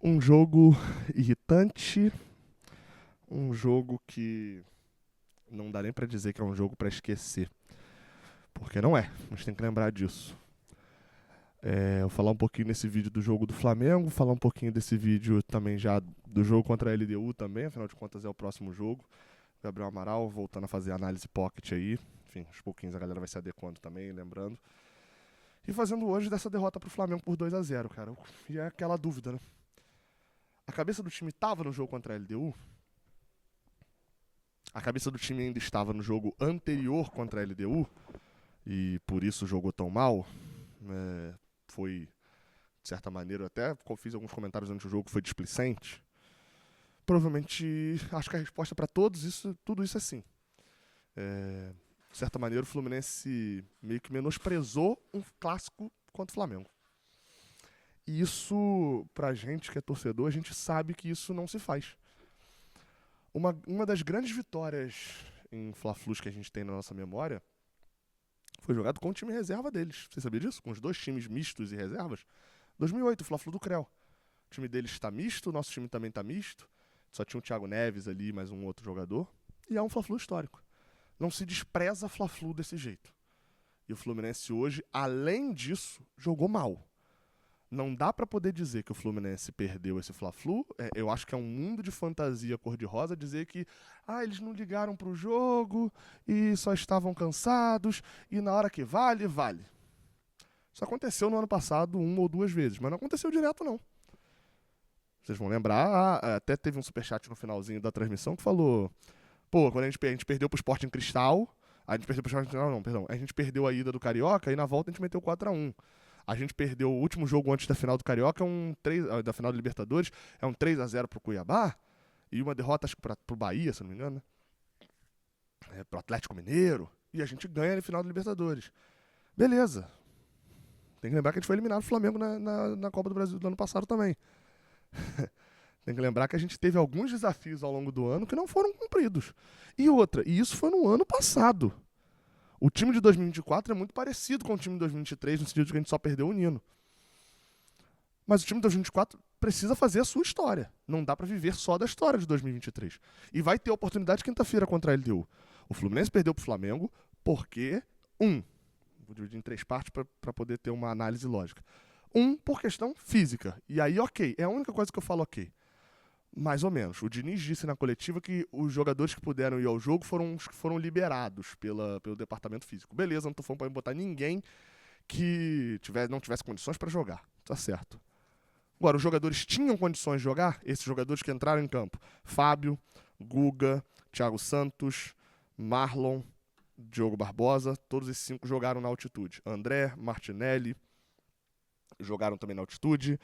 Um jogo irritante, um jogo que não dá nem pra dizer que é um jogo pra esquecer, porque não é, a gente tem que lembrar disso. Eu vou falar um pouquinho nesse vídeo do jogo do Flamengo, falar um pouquinho desse vídeo também já do jogo contra a LDU também, afinal de contas é o próximo jogo. Gabriel Amaral voltando a fazer análise pocket aí, enfim, aos pouquinhos a galera vai se adequando também, lembrando. E fazendo hoje dessa derrota pro Flamengo por 2-0, cara. E é aquela dúvida, né? A cabeça do time tava no jogo contra a LDU? A cabeça do time ainda estava no jogo anterior contra a LDU? E por isso jogou tão mal? Foi, de certa maneira, até fiz alguns comentários antes do jogo, foi displicente? Provavelmente, acho que a resposta para tudo isso é sim. De certa maneira, o Fluminense meio que menosprezou um clássico contra o Flamengo. E isso, pra gente que é torcedor, a gente sabe que isso não se faz. Uma das grandes vitórias em Fla-Flus que a gente tem na nossa memória foi jogado com o time reserva deles. Você sabia disso? Com os dois times mistos e reservas. 2008, o Fla-Flu do Creu. O time deles está misto, o nosso time também está misto. Só tinha o Thiago Neves ali, mais um outro jogador. E é um Fla-Flu histórico. Não se despreza Fla-Flu desse jeito. E o Fluminense hoje, além disso, jogou mal. Não dá pra poder dizer que o Fluminense perdeu esse Fla-Flu. Eu acho que é um mundo de fantasia cor-de-rosa dizer que eles não ligaram pro jogo e só estavam cansados e na hora que vale, vale. Isso aconteceu no ano passado uma ou duas vezes, mas não aconteceu direto não. Vocês vão lembrar, até teve um superchat no finalzinho da transmissão que falou: pô, quando a gente perdeu pro Sporting Cristal, a gente perdeu pro Sporting Cristal, não, perdão, a gente perdeu a ida do Carioca e na volta a gente meteu 4-1. A gente perdeu o último jogo antes da final do Carioca, da final da Libertadores, é um 3-0 pro Cuiabá e uma derrota, acho que pro Bahia, se não me engano, né? Pro Atlético Mineiro, e a gente ganha na final da Libertadores. Beleza. Tem que lembrar que a gente foi eliminado do Flamengo na Copa do Brasil do ano passado também. Tem que lembrar que a gente teve alguns desafios ao longo do ano que não foram cumpridos. E isso foi no ano passado. O time de 2024 é muito parecido com o time de 2023, no sentido de que a gente só perdeu o Nino. Mas o time de 2024 precisa fazer a sua história. Não dá pra viver só da história de 2023. E vai ter oportunidade quinta-feira contra a LDU. O Fluminense perdeu pro Flamengo porque, vou dividir em três partes pra poder ter uma análise lógica. Por questão física. E aí, ok, é a única coisa que eu falo ok. Mais ou menos. O Diniz disse na coletiva que os jogadores que puderam ir ao jogo foram liberados pelo departamento físico. Beleza, não tô falando pra botar ninguém que não tivesse condições pra jogar. Tá certo. Agora, os jogadores tinham condições de jogar? Esses jogadores que entraram em campo: Fábio, Guga, Thiago Santos, Marlon, Diogo Barbosa, todos esses 5 jogaram na altitude. André, Martinelli jogaram também na altitude.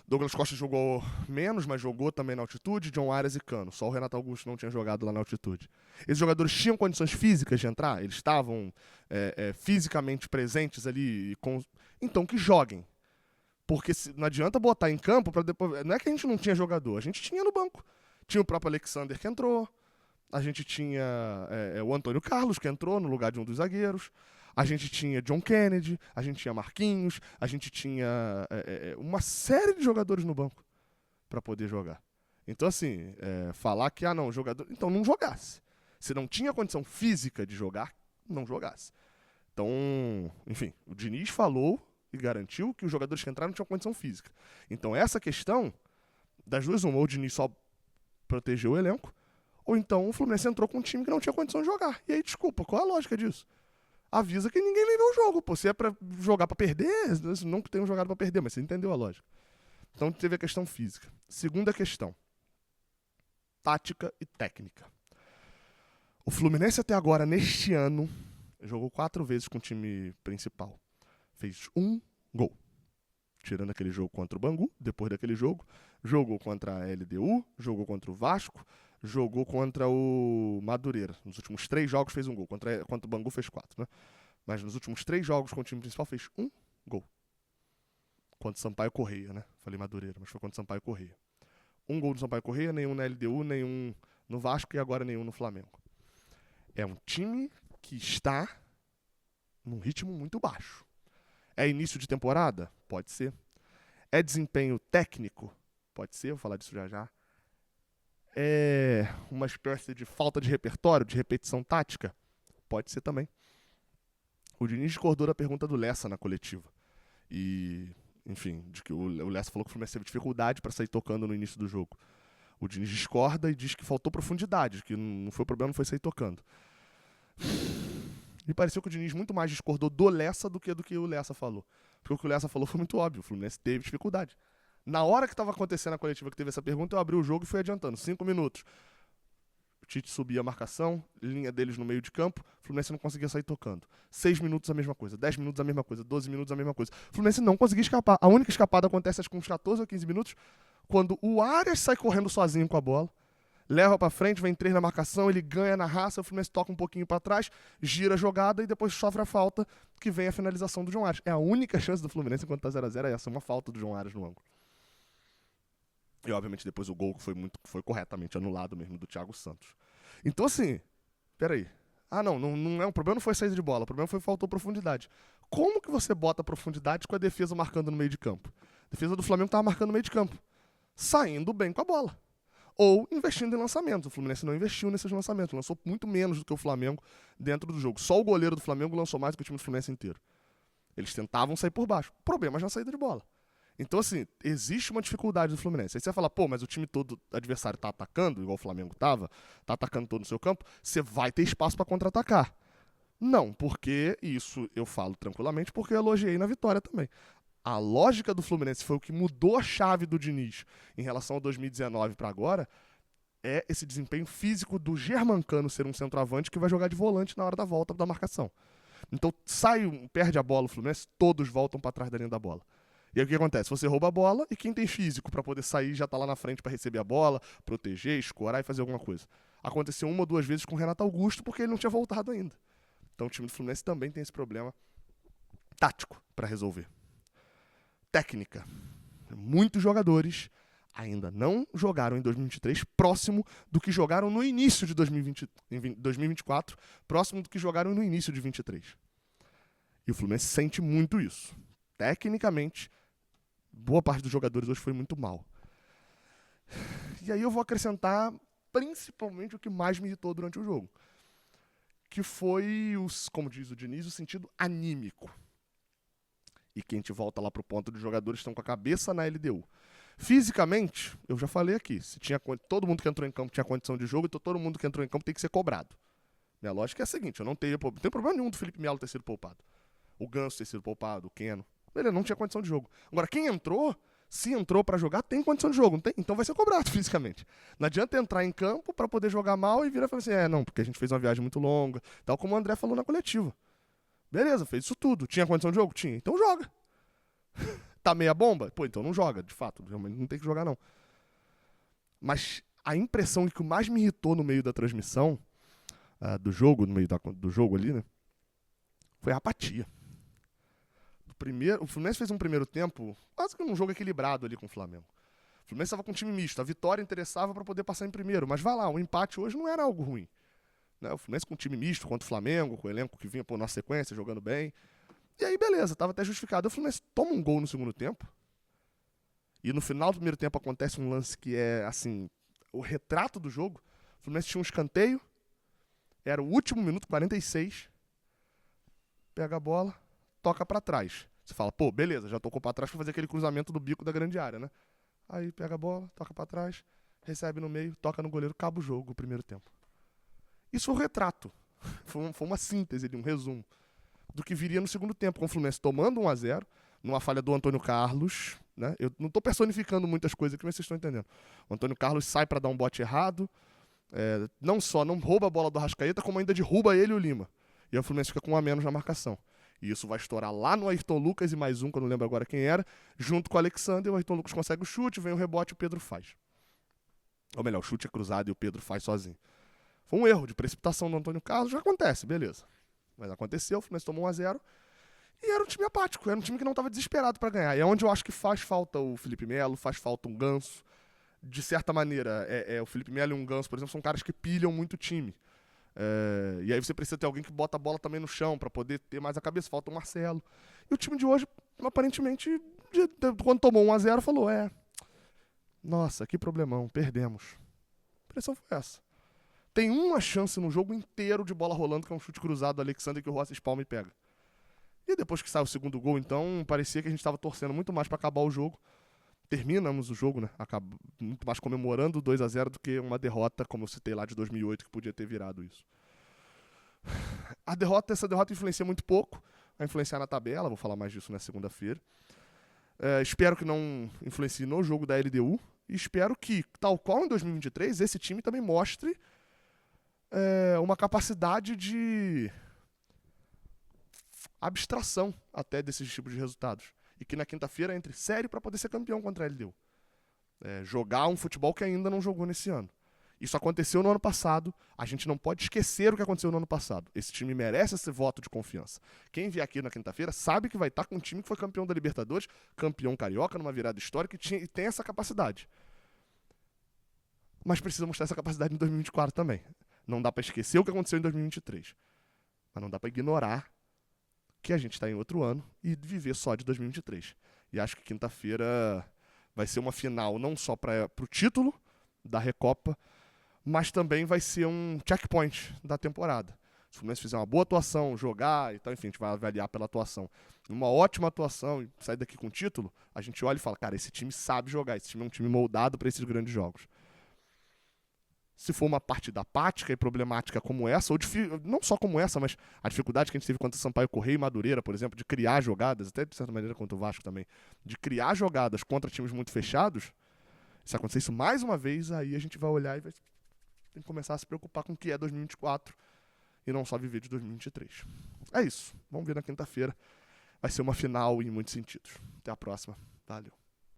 Douglas Costa jogou menos, mas jogou também na altitude. John Arias e Cano. Só o Renato Augusto não tinha jogado lá na altitude. Esses jogadores tinham condições físicas de entrar? Eles estavam fisicamente presentes ali? Então que joguem. Porque não adianta botar em campo para depois. Não é que a gente não tinha jogador, a gente tinha no banco. Tinha o próprio Alexander que entrou, a gente tinha o Antônio Carlos que entrou no lugar de um dos zagueiros, a gente tinha John Kennedy, a gente tinha Marquinhos, a gente tinha uma série de jogadores no banco para poder jogar. Então, assim, falar que, não, jogador. Então, não jogasse. Se não tinha condição física de jogar, não jogasse. Então, enfim, o Diniz falou e garantiu que os jogadores que entraram não tinham condição física. Então, essa questão, das duas, ou o Diniz só protegeu o elenco, ou então o Fluminense entrou com um time que não tinha condição de jogar. E aí, desculpa, qual é a lógica disso? Avisa que ninguém vem ver o jogo, pô. Se é pra jogar pra perder, não que tenham jogado pra perder, mas você entendeu a lógica. Então teve a questão física. Segunda questão: tática e técnica. O Fluminense até agora, neste ano, jogou 4 vezes com o time principal. Fez 1 gol. Tirando aquele jogo contra o Bangu, depois daquele jogo, jogou contra a LDU, jogou contra o Vasco, jogou contra o Madureira. Nos últimos 3 jogos fez 1 gol. Contra o Bangu fez 4, né? Mas nos últimos 3 jogos com o time principal fez 1 gol. Contra o Sampaio Correia, né? Falei Madureira, mas foi contra o Sampaio Correia. 1 gol do Sampaio Correia, nenhum na LDU, nenhum no Vasco e agora nenhum no Flamengo. É um time que está num ritmo muito baixo. É início de temporada? Pode ser. É desempenho técnico? Pode ser, vou falar disso já já. É uma espécie de falta de repertório, de repetição tática? Pode ser também. O Diniz discordou da pergunta do Lessa na coletiva. E, enfim, de que o Lessa falou que o Fluminense teve dificuldade para sair tocando no início do jogo. O Diniz discorda e diz que faltou profundidade, que não foi o problema, não foi sair tocando. Me pareceu que o Diniz muito mais discordou do Lessa do que o Lessa falou. Porque o que o Lessa falou foi muito óbvio, o Fluminense teve dificuldade. Na hora que estava acontecendo a coletiva que teve essa pergunta, eu abri o jogo e fui adiantando. 5 minutos. O Tite subia a marcação, linha deles no meio de campo, o Fluminense não conseguia sair tocando. 6 minutos a mesma coisa, 10 minutos a mesma coisa, 12 minutos a mesma coisa. O Fluminense não conseguia escapar. A única escapada acontece acho que com uns 14 ou 15 minutos, quando o Arias sai correndo sozinho com a bola, leva pra frente, vem 3 na marcação, ele ganha na raça, o Fluminense toca um pouquinho pra trás, gira a jogada e depois sofre a falta, que vem a finalização do João Arias. É a única chance do Fluminense enquanto tá 0x0 é essa, uma falta do João Arias no ângulo. E obviamente depois o gol que foi corretamente anulado mesmo do Thiago Santos. Então assim, peraí. Não é um problema, não foi saída de bola, o problema foi que faltou profundidade. Como que você bota profundidade com a defesa marcando no meio de campo? A defesa do Flamengo tava marcando no meio de campo, saindo bem com a bola. Ou investindo em lançamentos. O Fluminense não investiu nesses lançamentos, lançou muito menos do que o Flamengo dentro do jogo. Só o goleiro do Flamengo lançou mais do que o time do Fluminense inteiro. Eles tentavam sair por baixo. Problemas na saída de bola. Então, assim, existe uma dificuldade do Fluminense. Aí você vai falar, pô, mas o time todo adversário tá atacando, igual o Flamengo tava, tá atacando todo no seu campo, você vai ter espaço para contra-atacar. Não, porque isso eu falo tranquilamente, porque eu elogiei na vitória também. A lógica do Fluminense foi o que mudou a chave do Diniz em relação a 2019 para agora, é esse desempenho físico do Germancano ser um centroavante que vai jogar de volante na hora da volta da marcação. Então perde a bola o Fluminense, todos voltam para trás da linha da bola. E aí o que acontece? Você rouba a bola e quem tem físico para poder sair já tá lá na frente para receber a bola, proteger, escorar e fazer alguma coisa. Aconteceu 1 ou 2 vezes com o Renato Augusto porque ele não tinha voltado ainda. Então o time do Fluminense também tem esse problema tático para resolver. Técnica. Muitos jogadores ainda não jogaram em 2023 próximo do que jogaram no início de 2024, próximo do que jogaram no início de 2023. E o Fluminense sente muito isso. Tecnicamente, boa parte dos jogadores hoje foi muito mal. E aí eu vou acrescentar principalmente o que mais me irritou durante o jogo, que foi, como diz o Diniz, o sentido anímico. E que a gente volta lá pro ponto dos jogadores estão com a cabeça na LDU. Fisicamente, eu já falei aqui, se todo mundo que entrou em campo tinha condição de jogo, então todo mundo que entrou em campo tem que ser cobrado. Minha lógica é a seguinte, eu não tenho problema nenhum do Felipe Melo ter sido poupado. O Ganso ter sido poupado, o Keno. Ele não tinha condição de jogo. Agora, quem entrou, se entrou pra jogar, tem condição de jogo, não tem? Então vai ser cobrado fisicamente. Não adianta entrar em campo pra poder jogar mal e virar e falar assim, não, porque a gente fez uma viagem muito longa, tal como o André falou na coletiva. Beleza, fez isso tudo. Tinha condição de jogo? Tinha. Então joga. Tá meia bomba? Pô, então não joga, de fato. Realmente não tem que jogar, não. Mas a impressão que o mais me irritou no meio da transmissão do jogo, no meio do jogo ali, né? Foi a apatia. O Fluminense fez um primeiro tempo, quase que um jogo equilibrado ali com o Flamengo. O Fluminense estava com um time misto. A vitória interessava para poder passar em primeiro. Mas vai lá, o empate hoje não era algo ruim. Né? O Fluminense com um time misto contra o Flamengo, com o elenco que vinha por nossa sequência, jogando bem. E aí, beleza, estava até justificado. O Fluminense toma um gol no segundo tempo. E no final do primeiro tempo acontece um lance que é, assim, o retrato do jogo. O Fluminense tinha um escanteio. Era o último minuto, 46. Pega a bola, toca para trás. Você fala, pô, beleza, já tocou para trás para fazer aquele cruzamento do bico da grande área, né? Aí pega a bola, toca para trás, recebe no meio, toca no goleiro, acaba o jogo, o primeiro tempo. Isso foi um retrato. Foi uma síntese, um resumo do que viria no segundo tempo, com o Fluminense tomando 1-0, numa falha do Antônio Carlos, né? Eu não estou personificando muitas coisas aqui, mas vocês estão entendendo. O Antônio Carlos sai para dar um bote errado, não só não rouba a bola do Arrascaeta, como ainda derruba ele e o Lima. E aí o Fluminense fica com 1 a menos na marcação. E isso vai estourar lá no Ayrton Lucas e mais um, que eu não lembro agora quem era, junto com o Alexandre. O Ayrton Lucas consegue o chute, vem o rebote e o Pedro faz. Ou melhor, o chute é cruzado e o Pedro faz sozinho. Foi um erro de precipitação do Antônio Carlos, já acontece, beleza. Mas aconteceu, o Fluminense tomou 1-0 e era um time apático, era um time que não estava desesperado para ganhar. E é onde eu acho que faz falta o Felipe Melo, faz falta um Ganso. De certa maneira, o Felipe Melo e um Ganso, por exemplo, são caras que pilham muito o time. E aí você precisa ter alguém que bota a bola também no chão para poder ter mais a cabeça. Falta o Marcelo. E o time de hoje, aparentemente, quando tomou 1-0, falou, Nossa, que problemão, perdemos. A impressão foi essa. Tem uma chance no jogo inteiro de bola rolando, que é um chute cruzado do Alexander que o Rossi espalma e pega. E depois que sai o segundo gol, então, parecia que a gente estava torcendo muito mais para acabar o jogo. Terminamos o jogo, né? Muito mais comemorando o 2-0 do que uma derrota, como eu citei lá de 2008, que podia ter virado isso. Essa derrota influencia muito pouco, vai influenciar na tabela, vou falar mais disso na segunda-feira. Espero que não influencie no jogo da LDU e espero que, tal qual em 2023, esse time também mostre uma capacidade de abstração até desses tipos de resultados. E que na quinta-feira entre sério para poder ser campeão contra a LDU. Jogar um futebol que ainda não jogou nesse ano. Isso aconteceu no ano passado, a gente não pode esquecer o que aconteceu no ano passado. Esse time merece esse voto de confiança. Quem vier aqui na quinta-feira sabe que vai estar com um time que foi campeão da Libertadores, campeão carioca, numa virada histórica, e tem essa capacidade. Mas precisa mostrar essa capacidade em 2024 também. Não dá para esquecer o que aconteceu em 2023. Mas não dá para ignorar que a gente está em outro ano e viver só de 2023. E acho que quinta-feira vai ser uma final não só para o título da Recopa, mas também vai ser um checkpoint da temporada. Se o Fluminense fizer uma boa atuação, jogar e tal, enfim, a gente vai avaliar pela atuação. Uma ótima atuação e sair daqui com o título, a gente olha e fala, cara, esse time sabe jogar, esse time é um time moldado para esses grandes jogos. Se for uma partida apática e problemática como essa, ou não só como essa, mas a dificuldade que a gente teve contra o Sampaio Corrêa e Madureira, por exemplo, de criar jogadas, até de certa maneira contra o Vasco também, de criar jogadas contra times muito fechados, se acontecer isso mais uma vez, aí a gente vai olhar e vai tem que começar a se preocupar com o que é 2024 e não só viver de 2023. É isso. Vamos ver na quinta-feira. Vai ser uma final em muitos sentidos. Até a próxima. Valeu.